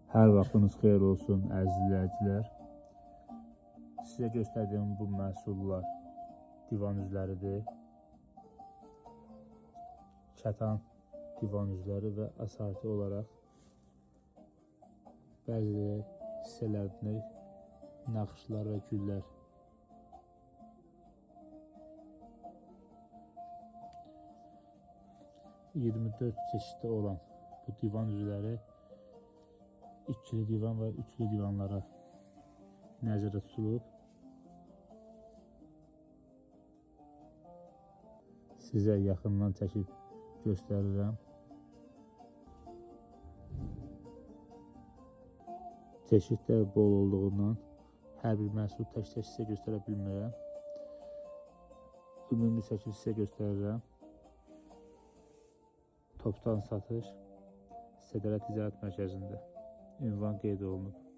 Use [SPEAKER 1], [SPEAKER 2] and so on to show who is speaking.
[SPEAKER 1] Hər vaxtınız xeyir olsun əziz izləyicilər. Sizə göstərdiyim bu məhsullar divan üzləridir. Kətan divan üzləri və asarti olaraq bəzi hissələrini naxışlar və güllər. ...24 çeşiddə olan bu divan üzləri ikili divan və üçlü divanlara nəzərdə tutulub. Sizə yaxından çəkib göstərirəm. Çeşidlər bol olduğundan hər bir məhsul tək-tək sizə göstərə bilmirəm. Ümumi şəkil sizə göstərirəm. Toptan satış Sədərə Ticarət Mərkəzində ünvan qeyd olunub.